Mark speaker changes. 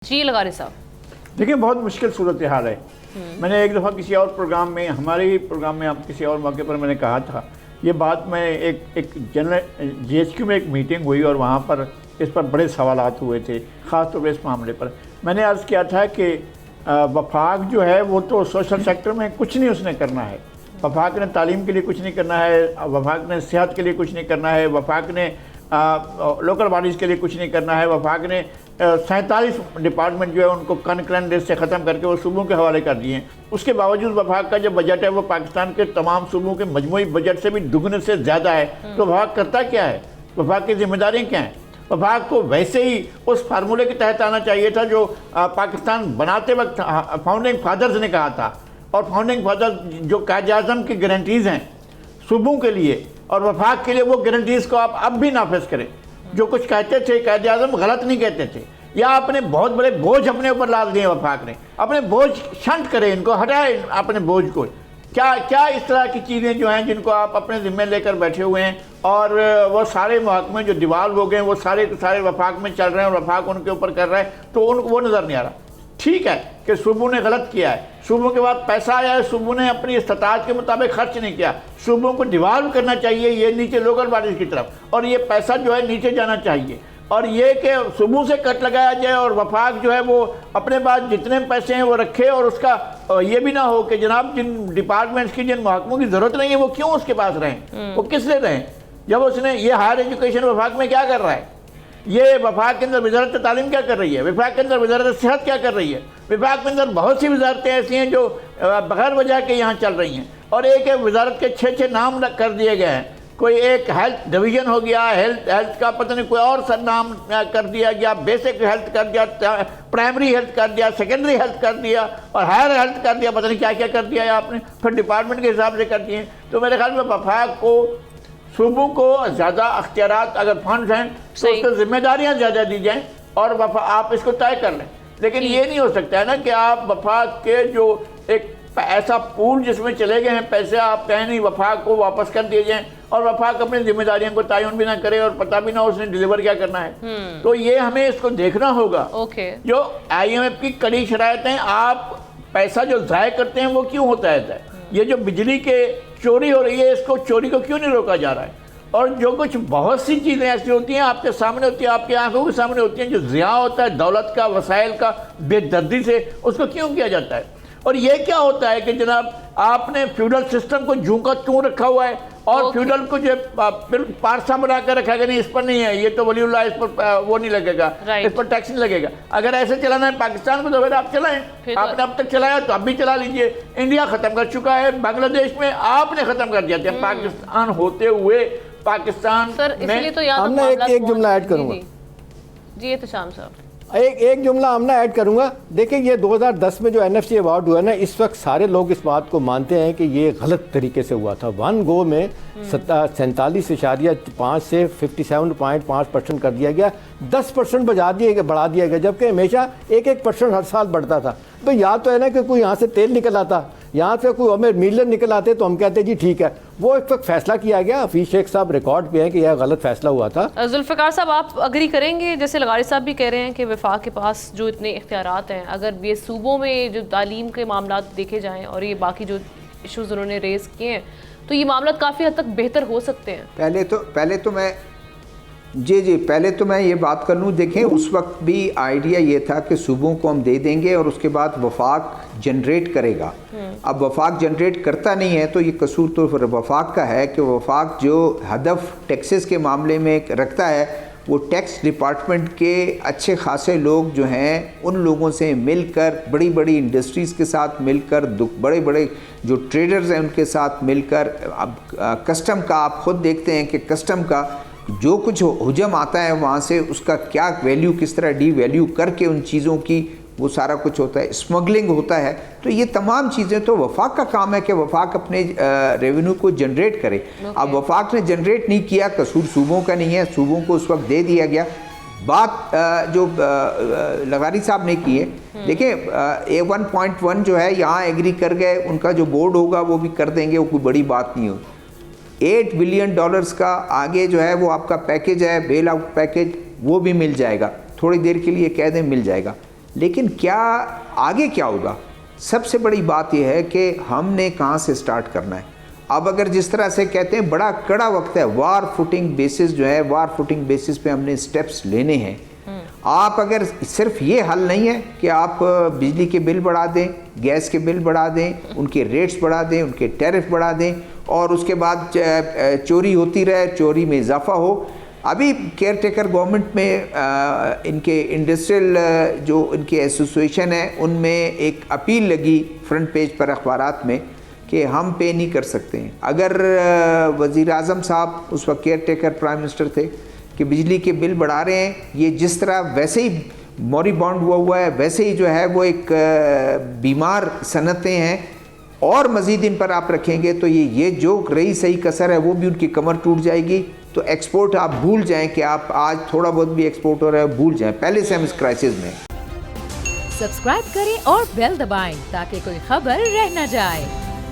Speaker 1: जी लगारी साहब,
Speaker 2: देखिए बहुत मुश्किल सूरत हाल है। मैंने एक दफ़ा किसी और प्रोग्राम में, हमारे ही प्रोग्राम में, आप किसी और मौके पर मैंने कहा था ये बात। मैं एक जनरल जीएचक्यू में एक मीटिंग हुई और वहाँ पर इस पर बड़े सवालात हुए थे, ख़ास तौर पर इस मामले पर। मैंने अर्ज़ किया था कि वफाक जो है वो तो सोशल सेक्टर में कुछ नहीं उसने करना है। वफाक ने तालीम के लिए कुछ नहीं करना है, वफाक ने सेहत के लिए कुछ नहीं करना है, वफाक ने लोकल बॉडीज़ के लिए कुछ नहीं करना है। वफाक ने 47 डिपार्टमेंट जो है उनको कनकरेंट लिस्ट से ख़त्म करके वो सूबों के हवाले कर दिए हैं। उसके बावजूद वफाक का जो बजट है वो पाकिस्तान के तमाम सूबों के मजमूई बजट से भी दुगने से ज़्यादा है। तो वफाक करता क्या है? वफाक की जिम्मेदारियाँ क्या हैं? वफाक को वैसे ही उस फार्मूले के तहत आना चाहिए था जो पाकिस्तान बनाते वक्त फाउंडिंग फादर्स ने कहा था। और फाउंडिंग फादर्स जो कायद-ए-आज़म की गारंटीज़ हैं सूबों के लिए और वफाक के लिए, वो गारंटीज़ को आप अब भी नाफिज करें। जो कुछ कहते थे कायद-ए-आज़म गलत नहीं कहते थे, या आपने बहुत बड़े बोझ अपने ऊपर लाद दिए वफाक ने। अपने बोझ शंट करें, इनको हटाएं अपने बोझ को। क्या इस तरह की चीज़ें जो हैं जिनको आप अपने ज़िम्मे लेकर बैठे हुए हैं और वो सारे महकमे जो डिवाल्व हो गए वो सारे वफाक में चल रहे हैं और वफाक उनके ऊपर कर रहा है, तो उनको वो नज़र नहीं आ रहा। ठीक है कि सूबों ने गलत किया है, सूबों के बाद पैसा आया है, सूबों ने अपनी इस्तात के मुताबिक खर्च नहीं किया। सूबों को डिवाल्व करना चाहिए ये नीचे लोकल बॉडीज़ की तरफ, और ये पैसा जो है नीचे जाना चाहिए। और ये कि सूबों से कट लगाया जाए और वफाक जो है वो अपने पास जितने पैसे हैं वो रखे, और उसका ये भी ना हो कि जनाब जिन डिपार्टमेंट्स की, जिन महकमों की ज़रूरत नहीं है वो क्यों उसके पास रहें, वो किस लिए रहें, जब उसने ये हायर एजुकेशन वफाक में क्या कर रहा है, ये वफाक के अंदर वजारत तालीम क्या कर रही है, वफाक के अंदर वजारत सेहत क्या कर रही है, वफाक के अंदर बहुत सी वजारतें ऐसी हैं जो बगैर वजह के यहाँ चल रही हैं। और एक वजारत के 6 नाम कर दिए गए हैं। कोई एक हेल्थ डिवीज़न हो गया, हेल्थ का पता नहीं कोई और सा नाम कर दिया गया, बेसिक हेल्थ कर दिया, प्राइमरी हेल्थ कर दिया, सेकेंडरी हेल्थ कर दिया और हायर हेल्थ कर दिया, पता नहीं क्या क्या कर दिया है आपने, फिर डिपार्टमेंट के हिसाब से कर दिए। तो मेरे ख्याल में वफाक को, सूबों को ज़्यादा अख्तियारात, अगर फंड हैं तो उसको जिम्मेदारियाँ ज़्यादा दी जाएँ और आप इसको तय कर लें। लेकिन ये नहीं हो सकता है ना कि आप वफाक के जो एक ऐसा पूल जिसमें चले गए हैं पैसे, आप कहें नहीं वफाक को वापस कर दिए जाएँ और वफाक अपनी जिम्मेदारियों को तयन भी ना करे और पता भी ना उसने डिलीवर क्या करना है। तो ये हमें इसको देखना होगा। जो IMF की कड़ी शरायतें, आप पैसा जो ज़ाय करते हैं वो क्यों होता है? ये जो बिजली के चोरी हो रही है, इसको चोरी को क्यों नहीं रोका जा रहा है? और जो कुछ बहुत सी चीज़ें ऐसी होती हैं आपके सामने होती हैं, आपकी आंखों के सामने होती हैं, जो ज़िया होता है दौलत का, वसाइल का, बेदर्दी से, उसको क्यों किया जाता है? और ये क्या होता है कि जनाब आपने फ्यूडल सिस्टम को झूंका क्यों रखा हुआ है और फ्यूडल को जो पारसा बना कर रखा है, नहीं इस पर नहीं है, ये तो वलीउल्लाह, इस पर वो नहीं लगेगा, इस पर टैक्स नहीं लगेगा। अगर ऐसे चलाना है पाकिस्तान को तो फिर आप चलाएं, आपने अब तक चलाया तो अब भी चला लीजिए। इंडिया ख़त्म कर चुका है, बांग्लादेश में आपने ख़त्म कर दिया था। पाकिस्तान होते हुए पाकिस्तान
Speaker 1: में तो
Speaker 3: एक जुमला ऐड करूँगा
Speaker 1: जी, ये तो शाम साहब
Speaker 3: एक जुमला हमने ऐड करूंगा। देखिए ये 2010 में जो NFC अवार्ड हुआ ना, इस वक्त सारे लोग इस बात को मानते हैं कि ये गलत तरीके से हुआ था। वन गो में 47.5 से 57.5% कर दिया गया, 10% बढ़ा दिया गया, जबकि हमेशा 1% हर साल बढ़ता था। तो या तो है ना कि कोई यहाँ से तेल निकल आता, यहाँ से कोई हमें मिलियन निकल आते तो हम कहते जी ठीक है। वो एक वक्त फैसला किया गया, हफीज शेख साहब रिकॉर्ड पे हैं कि यह गलत फैसला हुआ था।
Speaker 1: जुल्फ़िकार साहब, आप अग्री करेंगे, जैसे लगारी साहब भी कह रहे हैं कि वफाक के पास जो इतने इख्तियारात हैं, अगर ये सूबों में जो तालीम के मामला देखे जाएँ और ये बाकी जो इशूज़ उन्होंने रेज़ किए हैं, तो ये मामला काफ़ी हद तक बेहतर हो सकते हैं।
Speaker 4: पहले तो मैं ये बात कर लूँ। देखें उस वक्त भी आइडिया ये था कि सूबों को हम दे देंगे और उसके बाद वफाक जनरेट करेगा। अब वफाक जनरेट करता नहीं है तो ये कसूर तो फिर वफाक का है कि वफाक जो हदफ टैक्सेस के मामले में रखता है, वो टैक्स डिपार्टमेंट के अच्छे खासे लोग जो हैं उन लोगों से मिलकर, बड़ी बड़ी इंडस्ट्रीज़ के साथ मिलकर, बड़े बड़े जो ट्रेडर्स हैं उनके साथ मिलकर, अब कस्टम का आप ख़ुद देखते हैं कि कस्टम का जो कुछ हुजम आता है वहाँ से उसका क्या वैल्यू, किस तरह डी वैल्यू करके उन चीज़ों की वो सारा कुछ होता है, स्मगलिंग होता है। तो ये तमाम चीज़ें तो वफाक का काम है कि वफाक अपने रेवेन्यू को जनरेट करे। अब वफाक ने जनरेट नहीं किया, कसूर सूबों का नहीं है, सूबों को उस वक्त दे दिया गया। बात जो लगारी साहब ने की है, देखिए A1.1 जो है यहाँ एग्री कर गए, उनका जो बोर्ड होगा वो भी कर देंगे, वो कोई बड़ी बात नहीं होगी। $8 बिलियन का आगे जो है वो आपका पैकेज है, बेल आउट पैकेज, वो भी मिल जाएगा, थोड़ी देर के लिए कह दें मिल जाएगा। लेकिन क्या आगे क्या होगा? सबसे बड़ी बात यह है कि हमने कहाँ से स्टार्ट करना है। अब अगर जिस तरह से कहते हैं बड़ा कड़ा वक्त है, वार फुटिंग बेसिस जो है, वार फुटिंग बेसिस पे हमने स्टेप्स लेने हैं। आप अगर सिर्फ ये हल नहीं है कि आप बिजली के बिल बढ़ा दें, गैस के बिल बढ़ा दें, उनके रेट्स बढ़ा दें, उनके टैरिफ बढ़ा दें और उसके बाद चोरी होती रहे, चोरी में इजाफा हो। अभी केयर टेकर गवर्नमेंट में इनके इंडस्ट्रियल जो इनके एसोसिएशन है उनमें एक अपील लगी फ्रंट पेज पर अखबारात में कि हम पे नहीं कर सकते हैं। अगर वज़ीर आज़म साहब उस वक्त केयर टेकर प्राइम मिनिस्टर थे कि बिजली के बिल बढ़ा रहे हैं, ये जिस तरह वैसे ही मॉरिबॉन्ड हुआ है, वैसे ही जो है वो एक बीमार सनतें हैं और मज़ीद इन पर आप रखेंगे तो ये जो रही सही कसर है वो भी उनकी कमर टूट जाएगी। तो एक्सपोर्ट आप भूल जाएं कि आप आज थोड़ा बहुत भी एक्सपोर्ट हो रहा है, भूल जाएं। पहले से हम इस क्राइसिस में।
Speaker 5: सब्सक्राइब करें और बेल दबाएं ताकि कोई खबर रह न जाए।